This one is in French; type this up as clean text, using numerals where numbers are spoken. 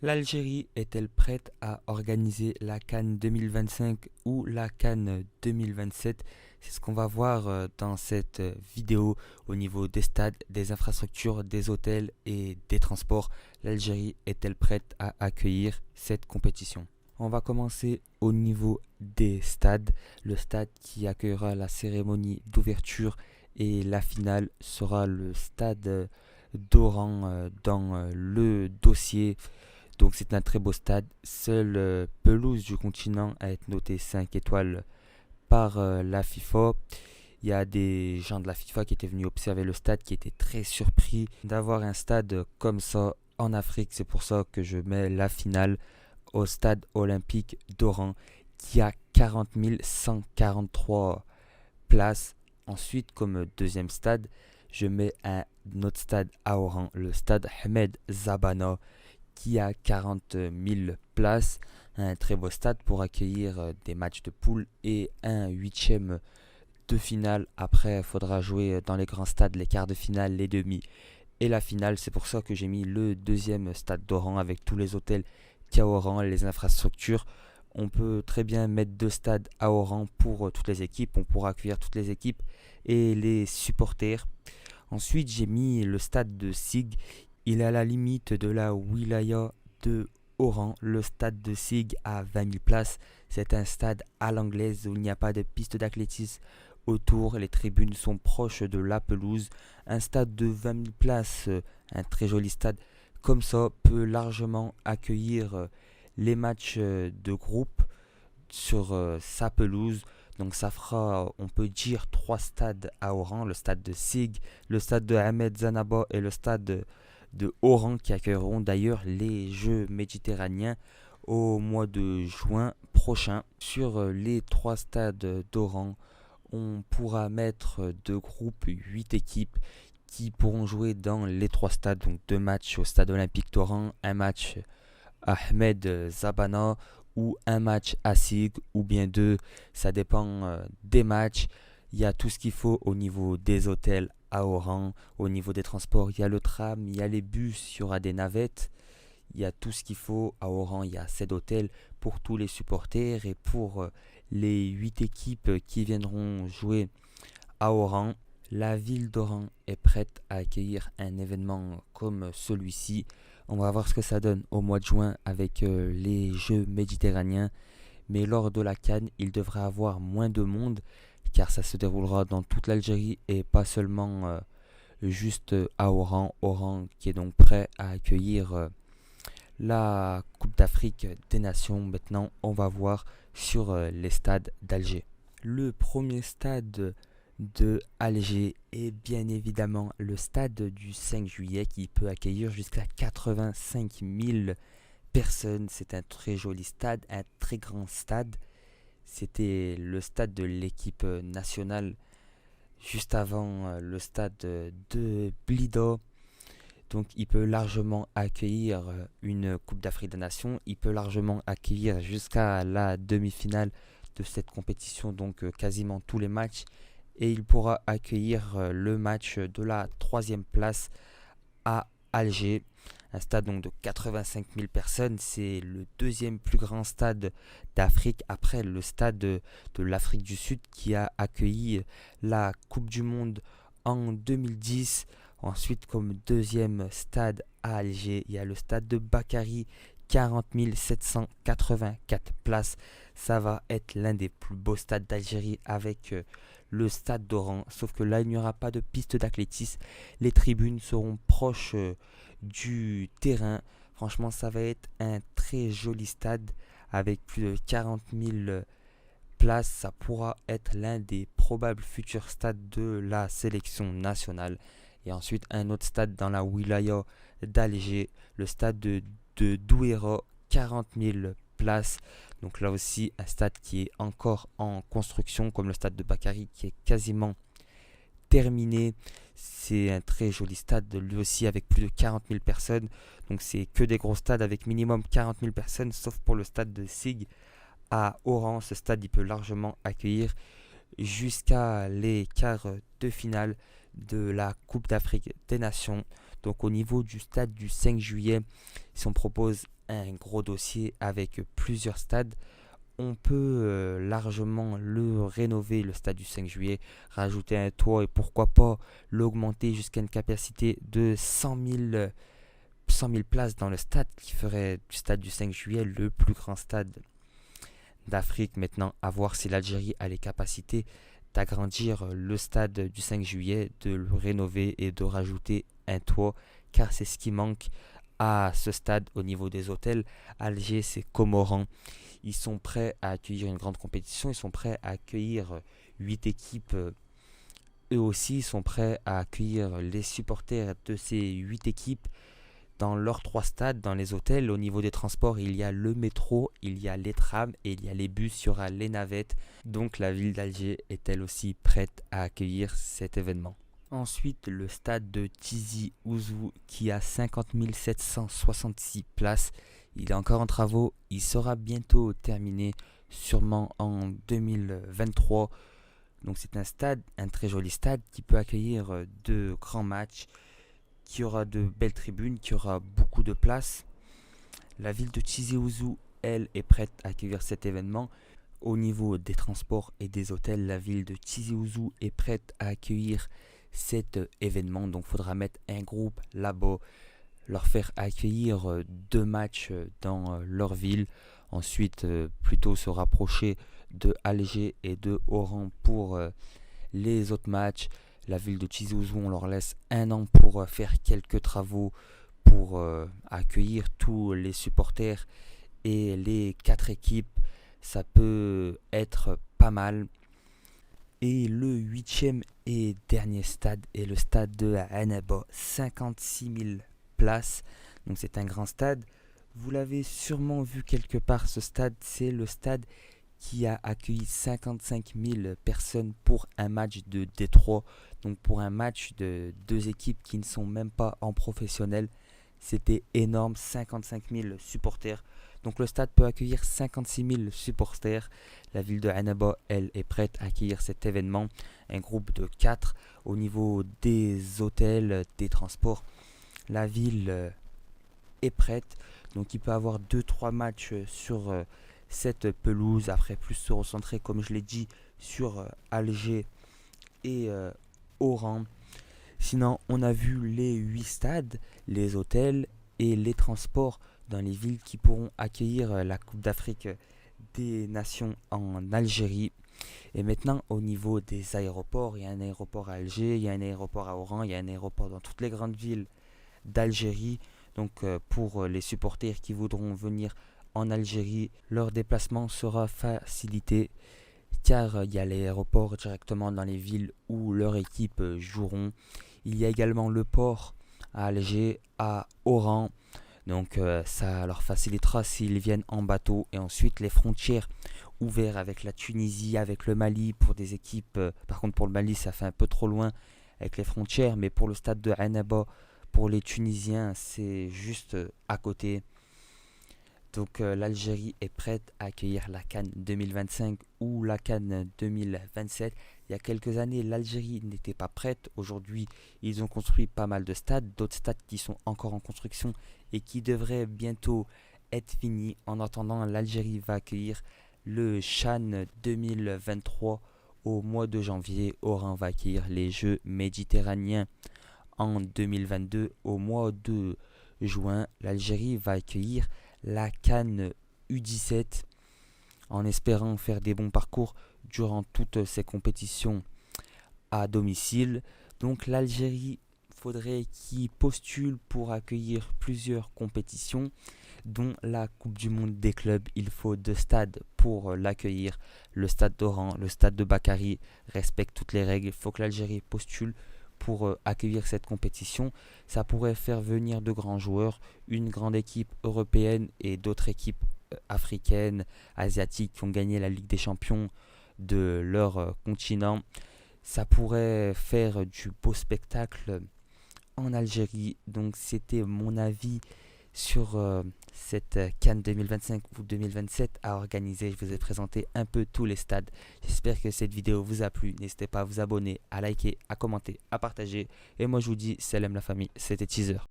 L'Algérie est-elle prête à organiser la CAN 2025 ou la CAN 2027? C'est ce qu'on va voir dans cette vidéo au niveau des stades, des infrastructures, des hôtels et des transports. L'Algérie est-elle prête à accueillir cette compétition? On va commencer au niveau des stades. Le stade qui accueillera la cérémonie d'ouverture et la finale sera le stade d'Oran dans le dossier. Donc c'est un très beau stade. Seule pelouse du continent à être notée 5 étoiles par la FIFA. Il y a des gens de la FIFA qui étaient venus observer le stade qui étaient très surpris d'avoir un stade comme ça en Afrique. C'est pour ça que je mets la finale au stade olympique d'Oran qui a 40 143 places. Ensuite, comme deuxième stade, je mets un autre stade à Oran, le stade Ahmed Zabana qui a 40 000 places, un très beau stade pour accueillir des matchs de poule et un huitième de finale. Après, il faudra jouer dans les grands stades, les quarts de finale, les demi et la finale. C'est pour ça que j'ai mis le deuxième stade d'Oran avec tous les hôtels qu'il y a à Oran, les infrastructures. On peut très bien mettre deux stades à Oran pour toutes les équipes. On pourra accueillir toutes les équipes et les supporters. Ensuite, j'ai mis le stade de Sig. Il est à la limite de la wilaya de Oran. Le stade de Sig a 20 000 places. C'est un stade à l'anglaise où il n'y a pas de piste d'athlétisme autour. Les tribunes sont proches de la pelouse. Un stade de 20 000 places, un très joli stade comme ça, peut largement accueillir les matchs de groupe sur sa pelouse. Donc ça fera, on peut dire, trois stades à Oran, le stade de Sig, le stade de Ahmed Zanaba et le stade de Oran qui accueilleront d'ailleurs les Jeux méditerranéens au mois de juin prochain. Sur les trois stades d'Oran, on pourra mettre de groupes 8 équipes qui pourront jouer dans les trois stades, donc deux matchs au stade olympique d'Oran, un match à Ahmed Zabana ou un match à Sig ou bien deux, ça dépend des matchs. Il y a tout ce qu'il faut au niveau des hôtels à Oran, au niveau des transports, il y a le tram, il y a les bus, il y aura des navettes, il y a tout ce qu'il faut à Oran, il y a 7 hôtels pour tous les supporters et pour les 8 équipes qui viendront jouer à Oran. La ville d'Oran est prête à accueillir un événement comme celui-ci. On va voir ce que ça donne au mois de juin avec les Jeux méditerranéens. Mais lors de la CAN, il devrait avoir moins de monde car ça se déroulera dans toute l'Algérie et pas seulement juste à Oran. Oran qui est donc prêt à accueillir la Coupe d'Afrique des Nations. Maintenant, on va voir sur les stades d'Alger. Le premier stade de Alger est bien évidemment le stade du 5 juillet qui peut accueillir jusqu'à 85 000 personnes. C'est un très joli stade, un très grand stade. C'était le stade de l'équipe nationale juste avant le stade de Blida. Donc il peut largement accueillir une Coupe d'Afrique des Nations. Il peut largement accueillir jusqu'à la demi-finale de cette compétition, donc quasiment tous les matchs. Et il pourra accueillir le match de la troisième place à Alger. Un stade donc de 85 000 personnes. C'est le deuxième plus grand stade d'Afrique après le stade de l'Afrique du Sud qui a accueilli la Coupe du Monde en 2010. Ensuite, comme deuxième stade à Alger, il y a le stade de Bakary, 40 784 places. Ça va être l'un des plus beaux stades d'Algérie avec le stade d'Oran. Sauf que là, il n'y aura pas de piste d'athlétisme. Les tribunes seront proches du terrain. Franchement, ça va être un très joli stade avec plus de 40 000 places. Ça pourra être l'un des probables futurs stades de la sélection nationale. Et ensuite, un autre stade dans la wilaya d'Alger, le stade de Douera, 40 000 places. Donc là aussi, un stade qui est encore en construction, comme le stade de Bakary, qui est quasiment terminé. C'est un très joli stade, lui aussi, avec plus de 40 000 personnes. Donc c'est que des gros stades avec minimum 40 000 personnes, sauf pour le stade de Sig à Oran. Ce stade, il peut largement accueillir jusqu'à les quarts de finale de la Coupe d'Afrique des Nations. Donc au niveau du stade du 5 juillet, si on propose un gros dossier avec plusieurs stades, on peut largement le rénover, le stade du 5 juillet, rajouter un toit et pourquoi pas l'augmenter jusqu'à une capacité de 100 000 places dans le stade, qui ferait du stade du 5 juillet le plus grand stade d'Afrique. Maintenant, à voir si l'Algérie a les capacités d'agrandir le stade du 5 juillet, de le rénover et de rajouter un toit, car c'est ce qui manque à ce stade au niveau des hôtels. Alger, c'est Comoran. Ils sont prêts à accueillir une grande compétition, ils sont prêts à accueillir 8 équipes. Eux aussi sont prêts à accueillir les supporters de ces 8 équipes dans leurs 3 stades, dans les hôtels. Au niveau des transports, il y a le métro, il y a les trams et il y a les bus, il y aura les navettes. Donc la ville d'Alger est elle aussi prête à accueillir cet événement. Ensuite, le stade de Tizi Ouzou qui a 50 766 places. Il est encore en travaux, il sera bientôt terminé, sûrement en 2023. Donc c'est un stade, un très joli stade qui peut accueillir de grands matchs, qui aura de belles tribunes, qui aura beaucoup de place. La ville de Tizi Ouzou, elle, est prête à accueillir cet événement. Au niveau des transports et des hôtels, la ville de Tizi Ouzou est prête à accueillir cet événement. Donc il faudra mettre un groupe là-bas, leur faire accueillir 2 matchs dans leur ville. Ensuite, plutôt se rapprocher de Alger et de Oran pour les autres matchs. La ville de Tizi Ouzou, on leur laisse 1 an pour faire quelques travaux, pour accueillir tous les supporters et les 4 équipes. Ça peut être pas mal. Et le 8e et dernier stade est le stade de Annaba, 56 000 places. Donc c'est un grand stade. Vous l'avez sûrement vu quelque part, ce stade. C'est le stade qui a accueilli 55 000 personnes pour un match de D3. Donc pour un match de 2 équipes qui ne sont même pas en professionnel. C'était énorme, 55 000 supporters. Donc le stade peut accueillir 56 000 supporters. La ville de Annaba, elle, est prête à accueillir cet événement. Un groupe de 4. Au niveau des hôtels, des transports, la ville est prête. Donc il peut avoir 2-3 matchs sur cette pelouse. Après, plus se recentrer, comme je l'ai dit, sur Alger et Oran. Sinon, on a vu les 8 stades, les hôtels et les transports dans les villes qui pourront accueillir la Coupe d'Afrique des Nations en Algérie. Et maintenant, au niveau des aéroports, il y a un aéroport à Alger, il y a un aéroport à Oran, il y a un aéroport dans toutes les grandes villes d'Algérie. Donc pour les supporters qui voudront venir en Algérie, leur déplacement sera facilité, car il y a l'aéroport directement dans les villes où leur équipe joueront. Il y a également le port à Alger, à Oran. Donc ça leur facilitera s'ils viennent en bateau. Et ensuite les frontières ouvertes avec la Tunisie, avec le Mali pour des équipes. Par contre pour le Mali ça fait un peu trop loin avec les frontières. Mais pour le stade de Annaba, pour les Tunisiens c'est juste à côté. Donc l'Algérie est prête à accueillir la CAN 2025 ou la CAN 2027. Il y a quelques années, l'Algérie n'était pas prête. Aujourd'hui, ils ont construit pas mal de stades, d'autres stades qui sont encore en construction et qui devraient bientôt être finis. En attendant, l'Algérie va accueillir le CHAN 2023 au mois de janvier. Oran va accueillir les Jeux méditerranéens en 2022 au mois de juin. L'Algérie va accueillir la CAN U17 en espérant faire des bons parcours durant toutes ces compétitions à domicile. Donc l'Algérie, faudrait qu'il postule pour accueillir plusieurs compétitions, dont la Coupe du Monde des clubs. Il faut 2 stades pour l'accueillir. Le stade d'Oran, le stade de Bakary respectent toutes les règles. Il faut que l'Algérie postule pour accueillir cette compétition. Ça pourrait faire venir de grands joueurs, une grande équipe européenne et d'autres équipes africaines, asiatiques qui ont gagné la Ligue des Champions de leur continent. Ça pourrait faire du beau spectacle en Algérie. Donc c'était mon avis sur cette CAN 2025 ou 2027 à organiser. Je vous ai présenté un peu tous les stades. J'espère que cette vidéo vous a plu. N'hésitez pas à vous abonner, à liker, à commenter, à partager. Et moi je vous dis salam la famille, c'était Teaser.